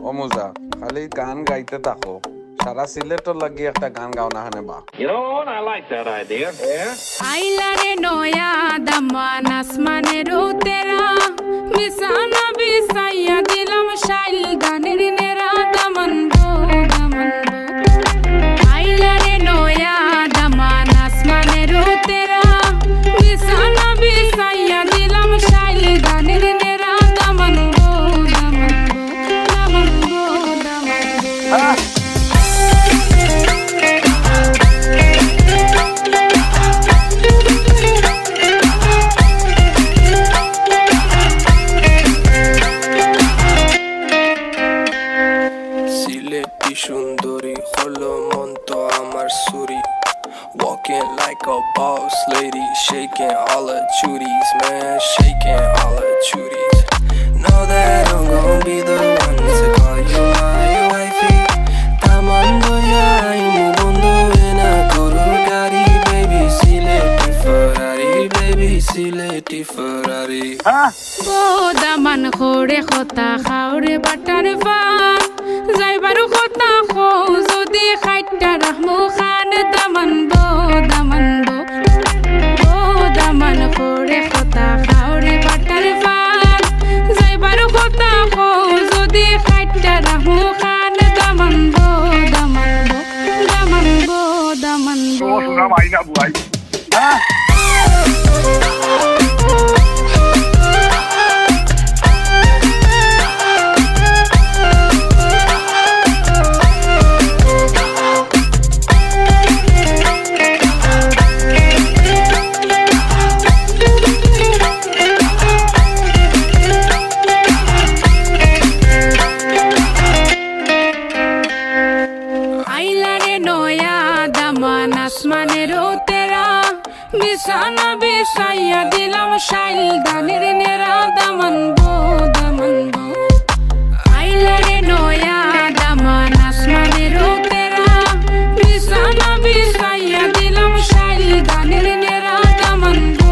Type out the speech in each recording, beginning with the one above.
অমুজা খালি গান গাইতে থাকো সারা সিলেটর লাগি একটা গান গাও না হানে বা You know what? I like that idea. Yeah. আইলারে নয়া দামান আসমানের তেরা বিছানা বিছাইয়া দিলাম শাইল গানের নেরা দামান গো দামান গো আইলারে নয়া দামান আসমানের তেরা বিছানা বিছাইয়া দিলাম শাইল গানের নেরা দামান গো দামান গো দামান গো দামান গো সুন্দরী হলো মন তো আমার সুরি walking like a boss lady shaking all her chuties man shaking all her chuties know that I'm gonna be the one to call you my wifey tamando ya imu bondo ena koru gari baby sileti ferrari O Daman খোরে খতা খাওরে butter পান যাইবারু খতা খো যদি খাইটা রাহমু খান দামান বো ও দামান খোরে খতা খাওরে butter পান যাইবারু খতা খো যদি খাইটা রাহমু খান দামান বো দামান বো শোনা মাইনা বুয়াই বিছানা বিছাইয়া দিলাম শাইল গানের নেরা দামান গো আইলারে নয়া দামান আসমানের তেরা বিছানা বিছাইয়া দিলাম শাইল গানের নেরা দামান গো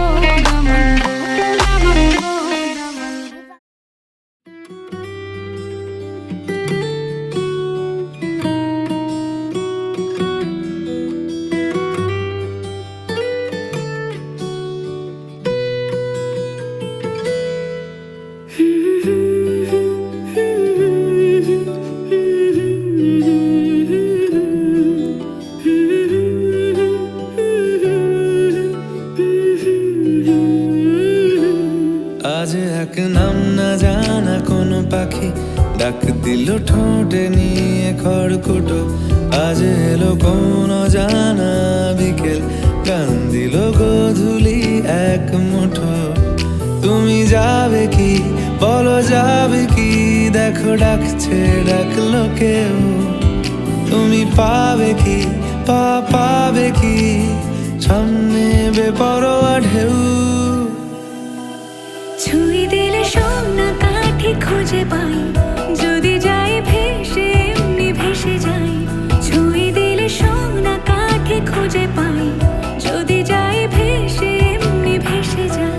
আজ এক নাম না জানা কোনো পাখি ডাক দিল ঠোঁটে নিয়ে খড়কুটো আজ এলো কোন জানা বিকেল গান দিল গোধূলি এক মুঠো তুমি যাবে কি বলো যাবে কি দেখো ডাকছে ডাকলো কেউ তুমি পাবে কি পাবে কি সামনে বেপরোয়া ঢেউ ছুঁয়ে দিলে সোনা কাঠে খুঁজে পাই যদি যাই ভেসে এমনি ভেসে যাই ছুঁয়ে দিলে সোনা কাঠে খুঁজে পাই যদি যাই ভেসে এমনি ভেসে যাই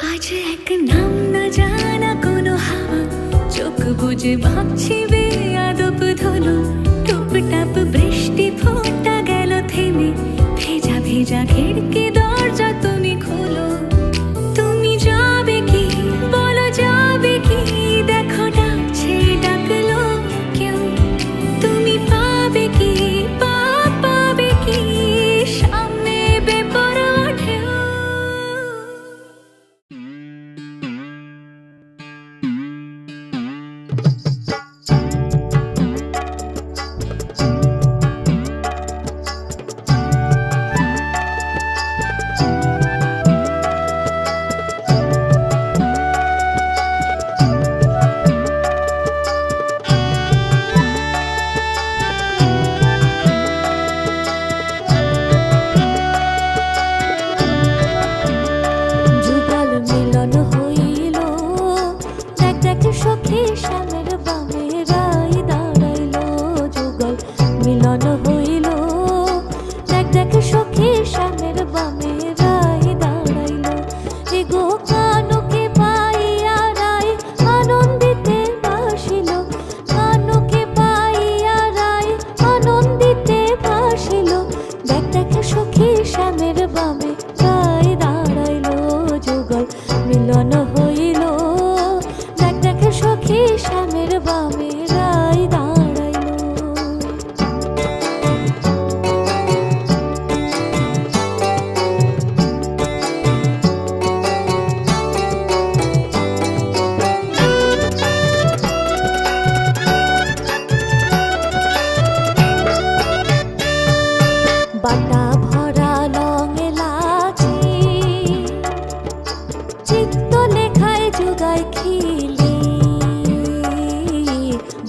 আজ এক নাম না জানা কোনো হাওয়া চোখ বুঝে ভাবছি বেয়াদব ধলো টুপটাপ বৃষ্টি ফোঁটা গেল থেমে ভেজা ভেজা খিড়কি দরজা তুমি খোলো তুমি যাবে কি বলো যাবে কি দেখো ডাকছে ডাকলো কেউ তুমি পাবে কি পাবে কি সামনে বেপরোয়া ঢেউ দেখে সখী শ্যামের বামে রাই দাঁড়াইল যুগল মিলন হইল দেখ দেখে সখী শ্যামের বামে রাই দাঁড়াইল এগো কানুকে পাইয়া রাই আনন্দিতে ভাসিল কানুকে পাইয়া রাই আনন্দিতে ভাসিল দেখ দেখে সখী শ্যামের বামে রাই দাঁড়াইল যুগল মিলন হইল দেখ দেখে সখী শ্যামের বামে রাই দাঁড়াইল বাটা ভরা লঙে লাচি চিত্ত লেখায় যুগায় খিলি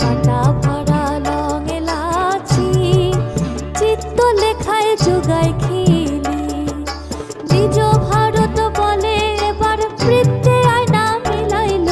বাটা ভরা লঙে লাচি চিত্ত লেখায় যুগায় খিলি নিজ ভারত বলে এবার বৃত্তে আয়না মিলাইল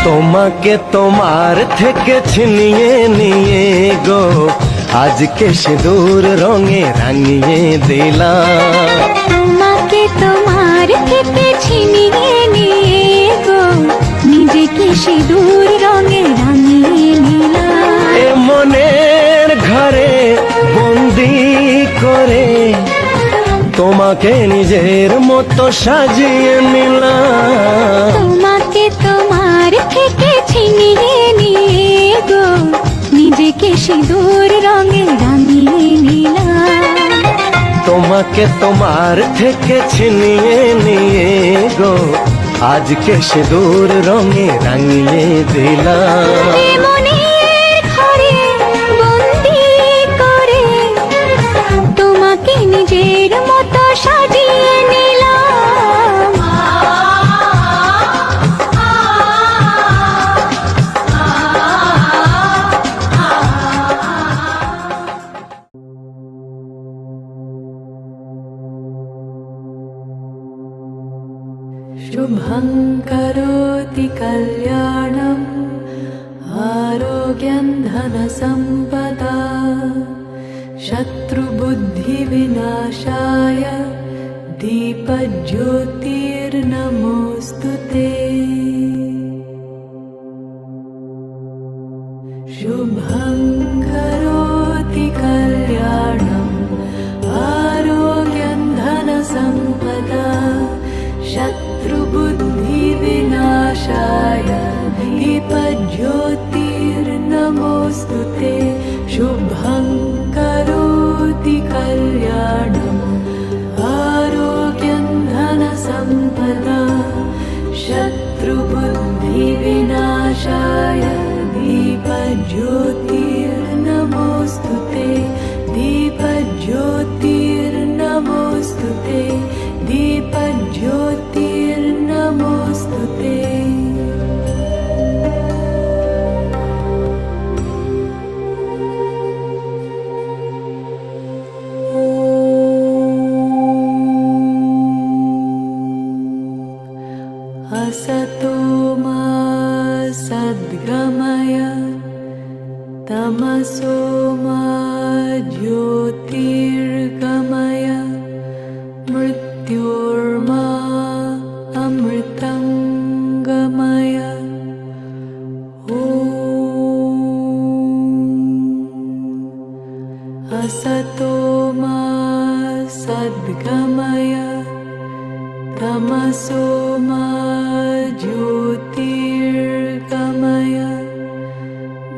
তোমাকে তোমার থেকে ছিনিয়ে নিয়ে গো আজকে সিঁদুর রঙে রাঙিয়ে দিলাম তোমাকে তোমার থেকে ছিনিয়ে নিয়ে গো নিজেকে সিঁদুর রঙে রাঙিয়ে নিলাম এ মনের ঘরে বন্দি করে তোমাকে নিজের মতো সাজিয়ে নিলাম তোমাকে তোমার থেকে ছিনিয়ে নিয়ে গো নিজেকে সিঁদুর রঙে রাঙিয়ে নিলাম তোমাকে তোমার থেকে ছিনিয়ে নিয়ে গো আজকে সিঁদুর রঙে রাঙিয়ে দিলাম এ মনের ঘরে বন্দি করে তোমাকে নিজের মতো সাজিয়ে নিলাম शुभं करोति कल्याणम् आरोग्यं धनसम्पदा शत्रुबुद्धिविनाशाय दीपज्योतिर्नमोऽस्तु ते शुभं करोति कल्याणम् आरोग्यं धनसम्पदा शत्रुबुद्धिविनाशाय दीपज्योतिर्नमोऽस्तु ते शुभं करोति कल्याणम् आरोग्यं धनसम्पदा शत्रुबुद्धिविनाशाय दीपज्योतिर्नमोऽस्तु ते दीपज्योतिर्नमोऽस्तु ते दीपज्योतिर्नमोऽस्तु ते असतो मा सद्गमय तमसो मा ज्योतिर्गमय मृत्योर्मा अमृतं गमय ॐ असतो मा सद्गमय तमसो मा ज्योतिर्गमय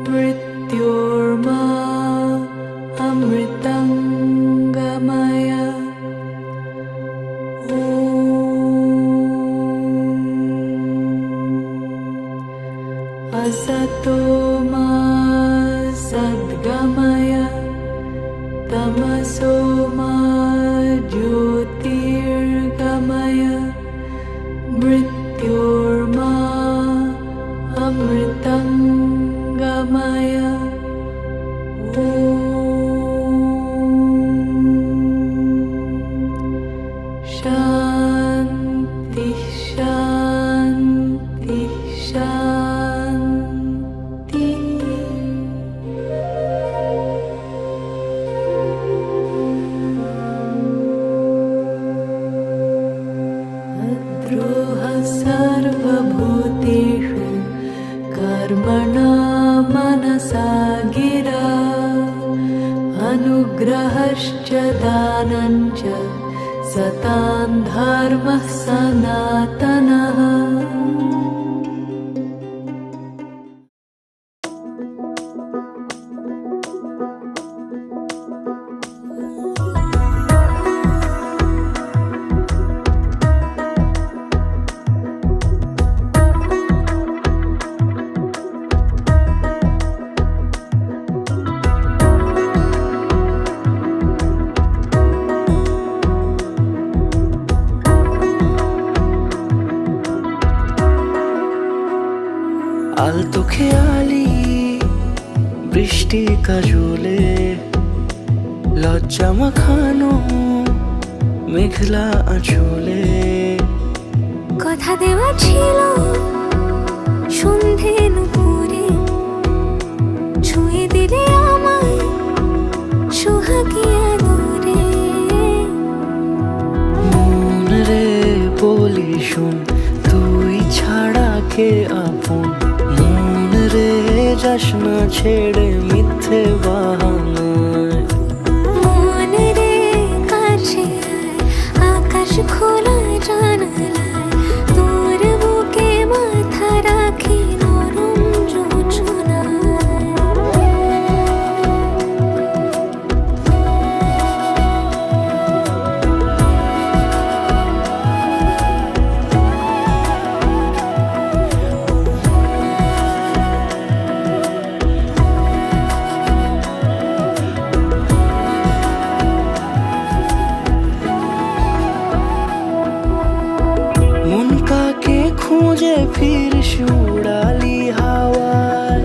मृत्योर्मा अमृतं गमय ॐ असतो मा सद्गमय तमसो मा ज्योतिर्गमय मृत्योर्मा अमृतं गमय शान्ति शान्ति शान्ति द्रोह सर्वभूतेषु कर्मणा मनसा गिरा अनुग्रहश्च दानञ्च सतां धर्मः सनातनः আলতো খেয়ালি বৃষ্টি কাজলে লজ্জা মাখানো মেঘলা আঁচলে কথা দেওয়া ছিল সন্ধে নুপুরে ছুঁয়ে দিলে আমায় সোহাগী আদরে মন রে বলি শুন তুই ছাড়া কে আপন মন রে যাস না ছেড়ে মিথ্যে বাহানায় মন রে কাছে আয়, আকাশ খোলা জানালায় তোর বুকে মাথা রাখি নরম যোজনায় মন কাকে খুঁজে ফিরিস উড়ালি হাওয়ায়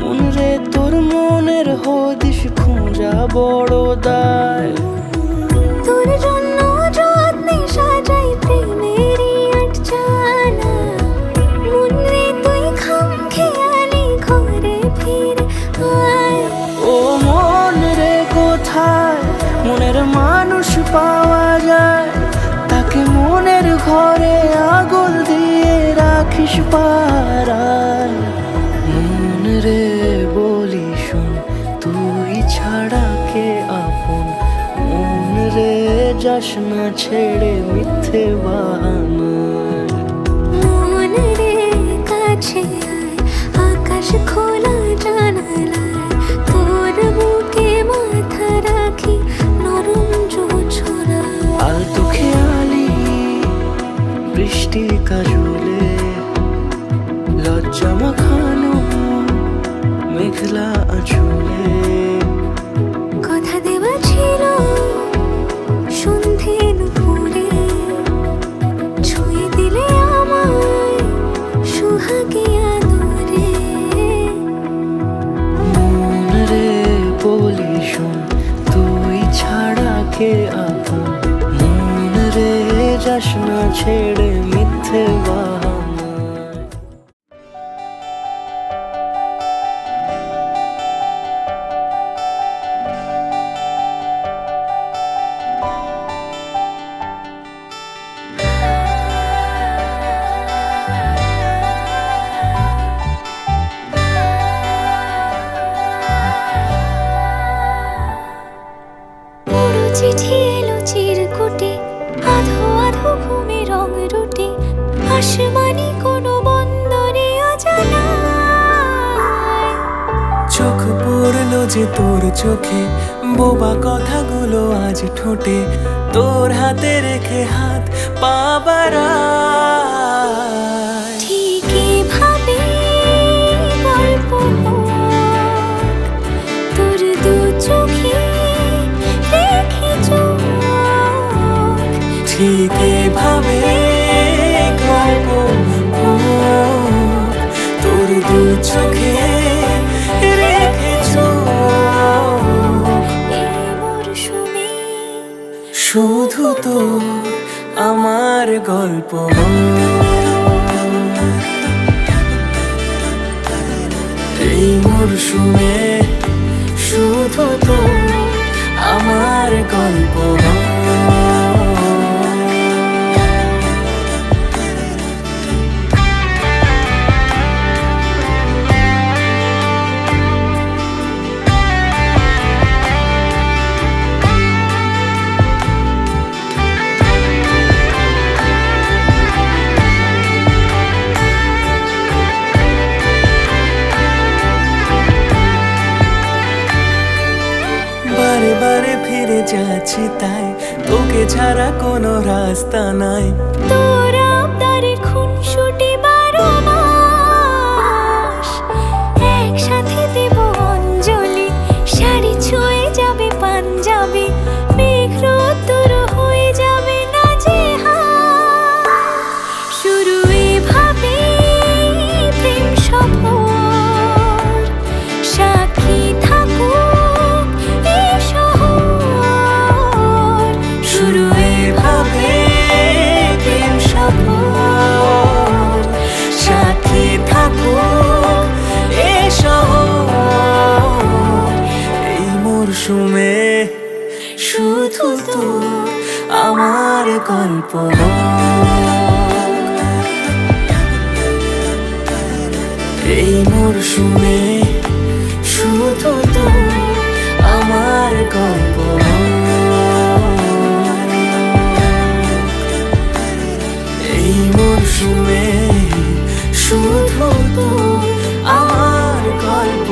মন রে তোর মনের হদিস খুঁজা বড় দায় তোর জন্য যত্নে সাজাই প্রেমেরই আটচালা মন রে তুই খাম খেয়ালি ঘরে ফিরে আয় ও মন রে কোথায় মনের মানুষ পাওয়া যায় তাকে মনের ঘরে আগুন দিয়ে রাখিস পাড়ায় মন রে বলি শুন তুই ছাড়া কে আপন মন রে যাস না ছেড়ে মিথ্যে বাহানায় মন রে কাছে আয়, আকাশ খোলা জানালায় তোর বুকে মাথা রাখি নরম যোজনায় আলতো খেয়ালি বৃষ্টি কাজলে লজ্জা মাখানো মেঘলা আঁচলে কথা দেওয়া ছিল সন্ধে নুপুরে ছুঁয়ে দিলে আমায় সোহাগী আদরে মন রে বলি শুন তুই ছাড়া কে আপন মন রে যাস না ছেড়ে মিথ্যে বাহানায় পুরো চিঠি এলো চিরকুটে আধো আধো ঘুমে রং রুটে আসমানি কোনো বন্দরে অজানায় চোখ পড়লো যে তোর চোখে বোবা কথাগুলো আজ ঠোঁটে তোর হাতে রেখে হাত পা বাড়ায় ঠিকই ভাবে গল্প হোক, তোর দু চোখে শুধু তো আমার গল্প এই মরশুমে শুধু তো আমার গল্প বারে বারে ফিরে যাচ্ছি তাই তোকে ছাড়া কোনো রাস্তা নাই তোর আবদারে খুনসুটি 12 মাস একসাথে দেব অঞ্জলি শাড়ি ছুঁয়ে যাবে পাঞ্জাবি মেঘ রোদ্দুর হয়ে যাবে না যে শুরু এভাবে প্রেম সফর সাক্ষী থাকুক এই শহর শুরু এভাবে প্রেম সফর সাথী থাকো এ শহর এই মরশুমে শুধু তো আমার গল্প এই মরশুমে শুধু তো আমার গল্প এই মরশুমে শুধু তো আমার গল্প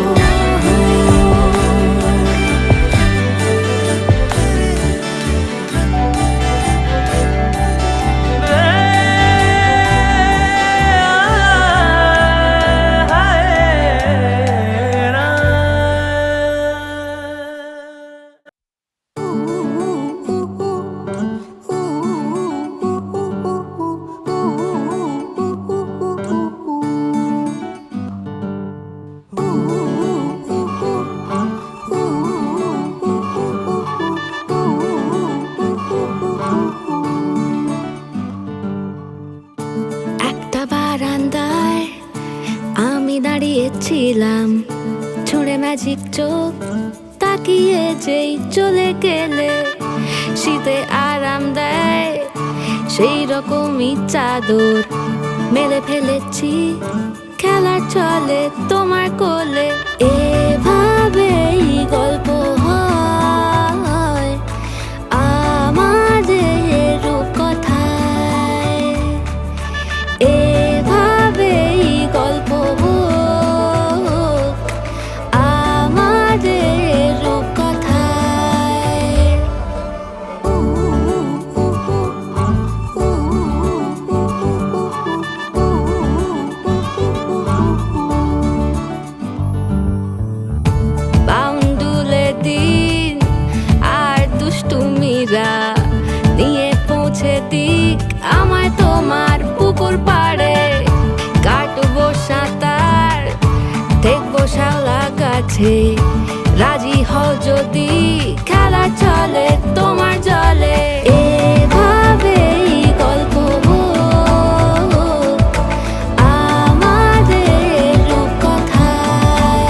একটা বারান্দায় আমি দাঁড়িয়েছিলাম ছুঁড়ে ম্যাজিক চোখ তাকিয়ে যেই চলে গেলে শীতে আরাম দেয় সেই রকমই চাদর মেলে ফেলেছি খেলা চলে তোমার কোলে এভাবেই গল্প হয় আমাদের রূপকথায় এভাবেই গল্প হোক আমাদের রূপকথায় বাউন্ডুলে দিন আর দুষ্টুমিরা নিয়ে পৌঁছে দিক আমায় তোমার পুকুর পাড়ে কাটবো সাঁতার দেখবো শাওলা গাছে রাজি হও যদি খেলা চলে তোমার জলে এভাবেই গল্প হোক আমাদের রূপকথায়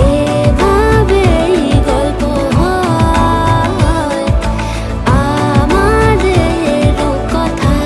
এভাবেই গল্প হয় আমাদের রূপকথায়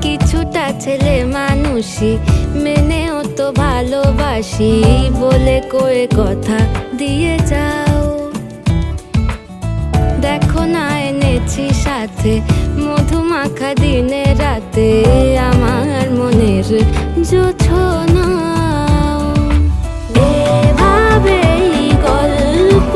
কিছুটা ছেলে মানুষই মেনেও তো ভালোবাসি বলে কয়ে কথা দিয়ে যাও দেখো না এনেছি সাথে মধুমাখা দিনে রাতে আমার মনের জোছনা এভাবেই গল্প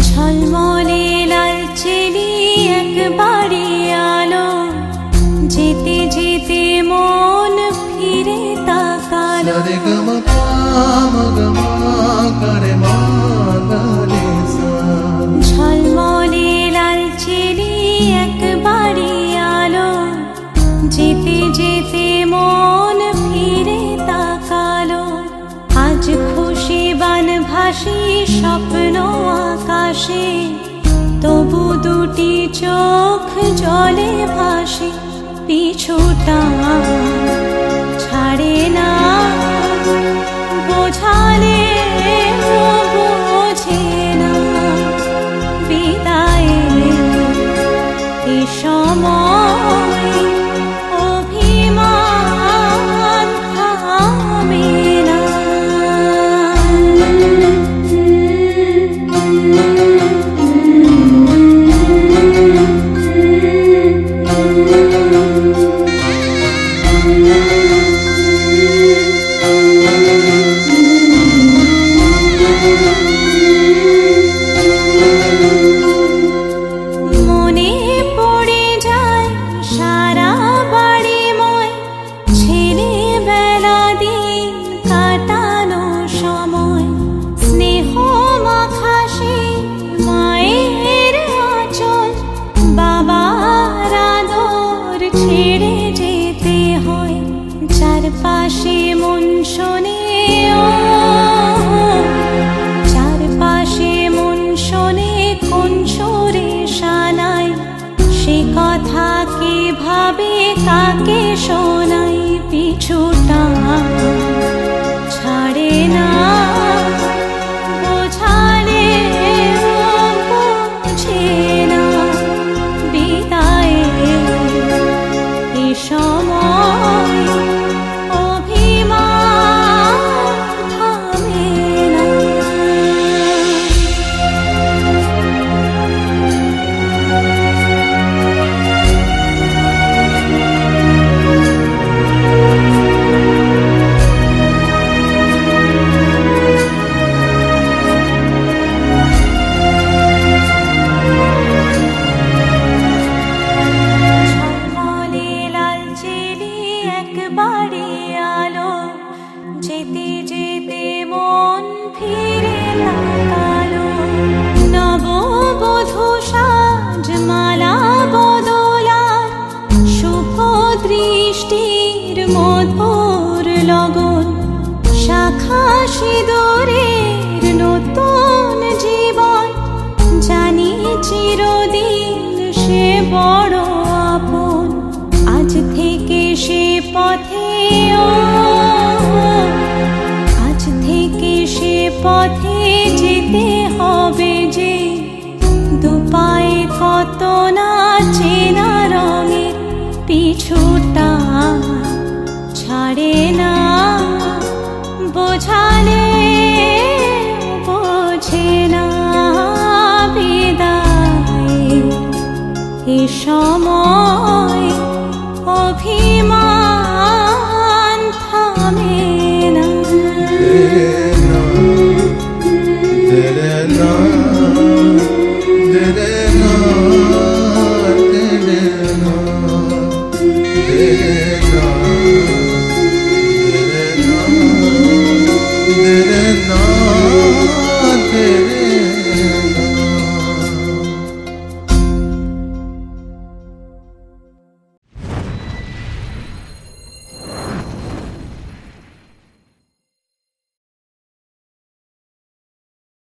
ঝলমলে লাল চেলি একবারে আলো, যেতে যেতে মন ফিরে তাকালো। ঝলমলে লাল চেলি একবারে আলো, যেতে যেতে মন ফিরে তাকালো। আজ খুশি বান ভাসি স্বপ্ন আকাশে, তবু দুটি চোখ জলে ভাসে। পিছুটা ছাড়ে না, বোঝালে বোঝে না। বিদায়ের এ সময় অভিমান থামে না। মনে পড়ে যায় সারা বাড়িময়, ছেলেবেলা দিন কাটানো সময়। স্নেহ মাখা সেই মায়ের আঁচল, বাবার আদর ছেড়ে যেতে হয়। চারপাশে মন শোনে, চারপাশে মন শোনে কোন সুরে শানাই। সে কথা কে ভাবে কাকে শোনাই। পিছুটা ছাড়ে না, বোঝালে বোঝে না। বিদায়ের এ সময় অভিমান থামে না। ঝলমলে লাল চেলি একবারে আলো, যেতে যেতে মন ফিরে তাকালো। নববধূ সাজ মালা বদলার, শুভ দৃষ্টির মধুর লগন। শাখা সিঁদুরের নতুন জীবন, জানি চিরদিন সে বড় আপন। আজ থেকে সে পথে আজ থেকে সে পথে যেতে হবে যে। দুপায়ে কত না চেনা রঙের, পিছুটা ছাড়ে না, বোঝালে